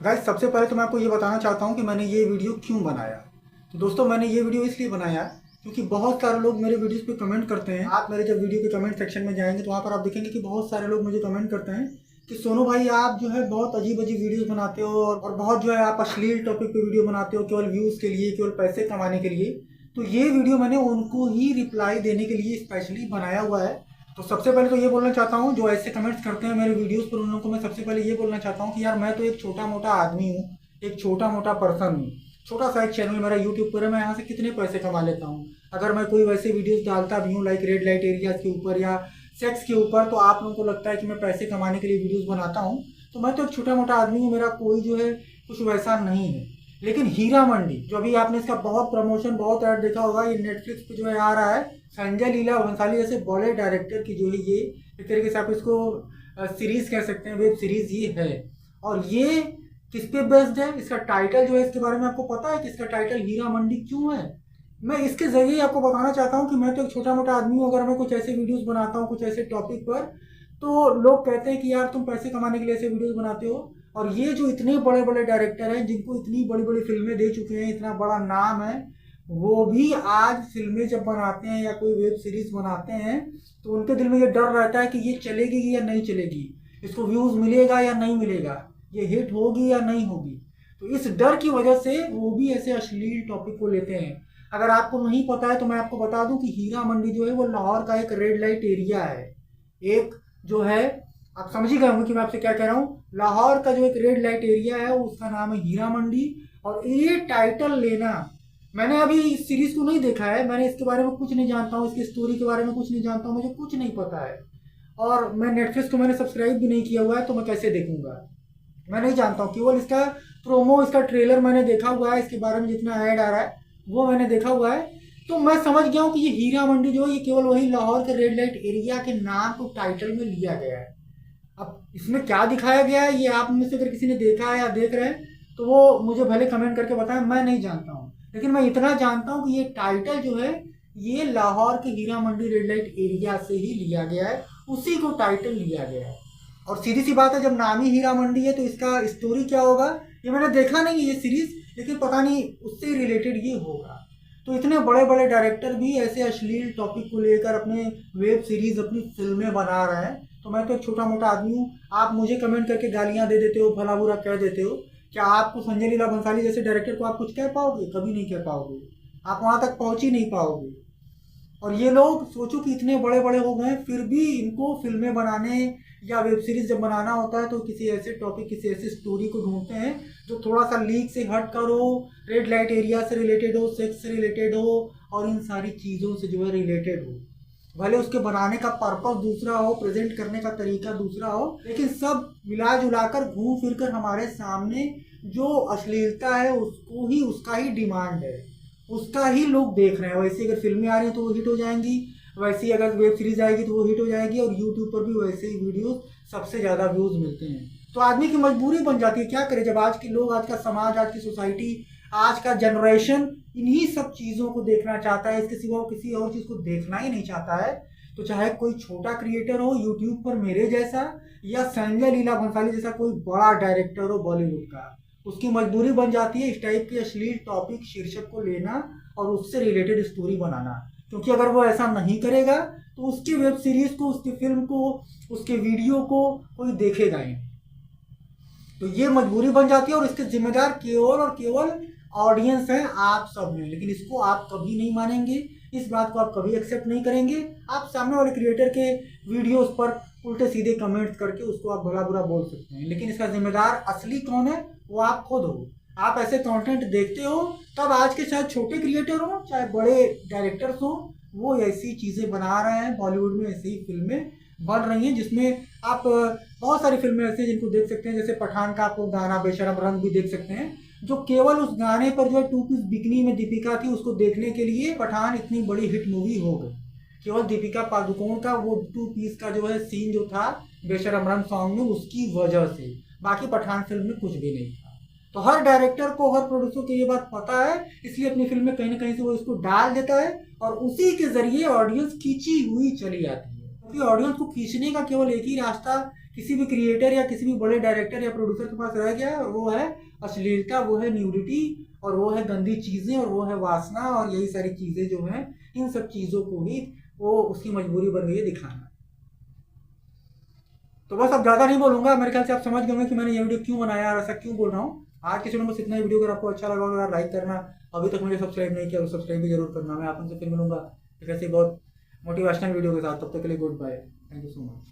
Guys, सबसे पहले तो मैं आपको ये बताना चाहता हूँ कि मैंने ये वीडियो क्यों बनाया। तो दोस्तों, मैंने ये वीडियो इसलिए बनाया क्योंकि बहुत सारे लोग मेरे वीडियोस पे कमेंट करते हैं। आप मेरे जब वीडियो के कमेंट सेक्शन में जाएंगे तो वहाँ पर आप देखेंगे कि बहुत सारे लोग मुझे कमेंट करते हैं कि सोनू भाई, आप जो है बहुत अजीब अजीब वीडियोस बनाते हो और बहुत जो है आप अश्लील टॉपिक पे वीडियो बनाते हो, केवल व्यूज़ के लिए, केवल पैसे कमाने के लिए। तो ये वीडियो मैंने उनको ही रिप्लाई देने के लिए स्पेशली बनाया हुआ है। तो सबसे पहले तो ये बोलना चाहता हूँ, जो ऐसे कमेंट्स करते हैं मेरे वीडियोस पर, उन लोगों को मैं सबसे पहले ये बोलना चाहता हूँ कि यार, मैं तो एक छोटा मोटा आदमी हूँ, एक छोटा मोटा पर्सन हूँ। छोटा सा एक चैनल मेरा यूट्यूब पर है, मैं यहाँ से कितने पैसे कमा लेता हूँ। अगर मैं कोई वैसे वीडियोस डालता भी हूँ लाइक रेड लाइट एरियाज के ऊपर या सेक्स के ऊपर, तो आप लोगों को लगता है कि मैं पैसे कमाने के लिए वीडियोस बनाता हूँ। तो मैं तो एक छोटा मोटा आदमी हूँ, मेरा कोई जो है कुछ वैसा नहीं है। लेकिन हीरा मंडी, जो अभी आपने इसका बहुत प्रमोशन, बहुत ऐड देखा होगा, ये नेटफ्लिक्स पे जो है आ रहा है। संजय लीला भंसाली जैसे बड़े डायरेक्टर की जो है ये एक तरीके से आप इसको सीरीज कह सकते हैं, वेब सीरीज ये है। और ये किस पे बेस्ड है, इसका टाइटल जो है, इसके बारे में आपको पता है कि इसका टाइटल हीरा मंडी क्यों है? मैं इसके जरिए आपको बताना चाहता हूँ कि मैं तो एक छोटा मोटा आदमी हूँ। अगर मैं कुछ ऐसे वीडियोस बनाता हूँ कुछ ऐसे टॉपिक पर, तो लोग कहते हैं कि यार, तुम पैसे कमाने के लिए ऐसे वीडियोस बनाते हो। और ये जो इतने बड़े बड़े डायरेक्टर हैं, जिनको इतनी बड़ी बड़ी फिल्में दे चुके हैं, इतना बड़ा नाम है, वो भी आज फिल्में जब बनाते हैं या कोई वेब सीरीज बनाते हैं, तो उनके दिल में ये डर रहता है कि ये चलेगी या नहीं चलेगी, इसको व्यूज मिलेगा या नहीं मिलेगा, ये हिट होगी या नहीं होगी। तो इस डर की वजह से वो भी ऐसे अश्लील टॉपिक को लेते हैं। अगर आपको नहीं पता है तो मैं आपको बता दूं कि हीरा मंडी जो है वो लाहौर का एक रेड लाइट एरिया है। एक जो है, आप समझ ही गए होंगे कि मैं आपसे क्या कह रहा हूँ। लाहौर का जो एक रेड लाइट एरिया है उसका नाम है हीरा मंडी। और ये टाइटल लेना, मैंने अभी इस सीरीज को नहीं देखा है, मैंने इसके बारे में कुछ नहीं जानता हूँ, इसकी स्टोरी के बारे में कुछ नहीं जानता हूँ, मुझे कुछ नहीं पता है। और मैं नेटफ्लिक्स को मैंने सब्सक्राइब भी नहीं किया हुआ है, तो मैं कैसे देखूंगा? मैं नहीं जानता हूँ। केवल इसका प्रोमो, इसका ट्रेलर मैंने देखा हुआ है, इसके बारे में जितना ऐड आ रहा है वो मैंने देखा हुआ है। तो मैं समझ गया हूँ कि ये हीरा मंडी जो है ये केवल वही लाहौर के रेड लाइट एरिया के नाम को टाइटल में लिया गया है। अब इसमें क्या दिखाया गया है, ये आप में से अगर किसी ने देखा है या देख रहे हैं तो वो मुझे भले कमेंट करके बताएं, मैं नहीं जानता हूँ। लेकिन मैं इतना जानता हूँ कि ये टाइटल जो है ये लाहौर के Heera Mandi red light area से ही लिया गया है, उसी को टाइटल लिया गया है। और सीधी सी बात है, जब नाम ही हीरा मंडी है तो इसका स्टोरी क्या होगा, ये मैंने देखा नहीं है ये सीरीज, लेकिन पता नहीं उससे रिलेटेड ये होगा। तो इतने बड़े बड़े डायरेक्टर भी ऐसे अश्लील टॉपिक को लेकर अपने वेब सीरीज, अपनी फिल्में बना रहे हैं। तो मैं तो एक छोटा मोटा आदमी हूँ, आप मुझे कमेंट करके गालियाँ दे देते हो, भला बुरा कह देते हो। क्या आपको संजय लीला भंसाली जैसे डायरेक्टर को आप कुछ कह पाओगे? कभी नहीं कह पाओगे, आप वहाँ तक पहुँच ही नहीं पाओगे। और ये लोग सोचो कि इतने बड़े बड़े हो गए फिर भी इनको फिल्में बनाने या वेब सीरीज जब बनाना होता है तो किसी ऐसे टॉपिक, किसी ऐसी स्टोरी को ढूंढते हैं जो थोड़ा सा लीक से हट कर हो, रेड लाइट एरिया से रिलेटेड हो, सेक्स से रिलेटेड हो, और इन सारी चीज़ों से जो है रिलेटेड हो। भले उसके बनाने का पर्पस दूसरा हो, प्रेजेंट करने का तरीका दूसरा हो, लेकिन सब मिला जुला कर घूम फिर कर हमारे सामने जो अश्लीलता है उसको ही, उसका ही डिमांड है, उसका ही लोग देख रहे हैं। वैसे अगर फिल्में आ रही हैं तो वो हिट हो जाएंगी, वैसे ही अगर वेब सीरीज आएगी तो वो हिट हो जाएगी, और यूट्यूब पर भी वैसे ही वीडियो सबसे ज़्यादा व्यूज़ मिलते हैं। तो आदमी की मजबूरी बन जाती है, क्या करे, जब आज के लोग, आज का समाज, आज की सोसाइटी, आज का जनरेशन इन्हीं सब चीज़ों को देखना चाहता है, इसके सिवा वो किसी और चीज़ को देखना ही नहीं चाहता है। तो चाहे कोई छोटा क्रिएटर हो यूट्यूब पर मेरे जैसा, या संजय लीला भंसाली जैसा कोई बड़ा डायरेक्टर हो बॉलीवुड का, उसकी मजबूरी बन जाती है इस टाइप के अश्लील टॉपिक, शीर्षक को लेना और उससे रिलेटेड स्टोरी बनाना। क्योंकि अगर वो ऐसा नहीं करेगा तो उसकी वेब सीरीज को, उसकी फिल्म को, उसके वीडियो को कोई देखेगा ही नहीं। तो ये मजबूरी बन जाती है, और इसके जिम्मेदार केवल और केवल ऑडियंस है, आप सब हैं। लेकिन इसको आप कभी नहीं मानेंगे, इस बात को आप कभी एक्सेप्ट नहीं करेंगे। आप सामने वाले क्रिएटर के वीडियोस पर उल्टे सीधे कमेंट्स करके उसको आप भला बुरा बोल सकते हैं, लेकिन इसका जिम्मेदार असली कौन है, वो आप खुद हो। आप ऐसे कंटेंट देखते हो, तब आज के चाहे छोटे क्रिएटर हो चाहे बड़े डायरेक्टर्स हो, वो ऐसी चीज़ें बना रहे हैं। बॉलीवुड में ऐसी ही फिल्में बन रही हैं जिसमें आप बहुत सारी फिल्में ऐसी जिनको देख सकते हैं, जैसे पठान का आपको गाना बेशरम रंग भी देख सकते हैं, जो केवल उस गाने पर जो है टू पीस बिकनी में दीपिका थी, उसको देखने के लिए पठान इतनी बड़ी हिट मूवी हो गई। केवल दीपिका पादुकोण का वो टू पीस का जो है सीन जो था बेशरम रंग सॉन्ग में, उसकी वजह से, बाकी पठान फिल्म में कुछ भी नहीं था। तो हर डायरेक्टर को, हर प्रोड्यूसर को ये बात पता है, इसलिए अपनी फिल्म में कहीं ना कहीं से वो इसको डाल देता है, और उसी के जरिए ऑडियंस खींची हुई चली जाती है। क्योंकि ऑडियंस को खींचने का केवल एक ही रास्ता, किसी भी क्रिएटर या किसी भी बड़े डायरेक्टर या प्रोड्यूसर के पास रह गया, और वो है अश्लीलता, वो है न्यूडिटी, और वो है गंदी चीज़ें, और वो है वासना, और यही सारी चीज़ें जो हैं, इन सब चीज़ों को ही वो उसकी मजबूरी बन गई है दिखाना। तो बस अब ज़्यादा नहीं बोलूँगा, मेरे ख्याल से आप समझ गए होंगे कि मैंने ये वीडियो क्यों बनाया और ऐसा क्यों बोल रहा हूँ। आज की वीडियो में बस इतना ही। वीडियो अगर आपको अच्छा लगा हो, लाइक करना, अभी तक मुझे सब्सक्राइब नहीं किया तो सब्सक्राइब भी जरूर करना। मैं आप उनसे फिर मिलूंगा एक ऐसे बहुत मोटिवेशनल वीडियो के साथ। तब तक के लिए goodbye, thank you so much.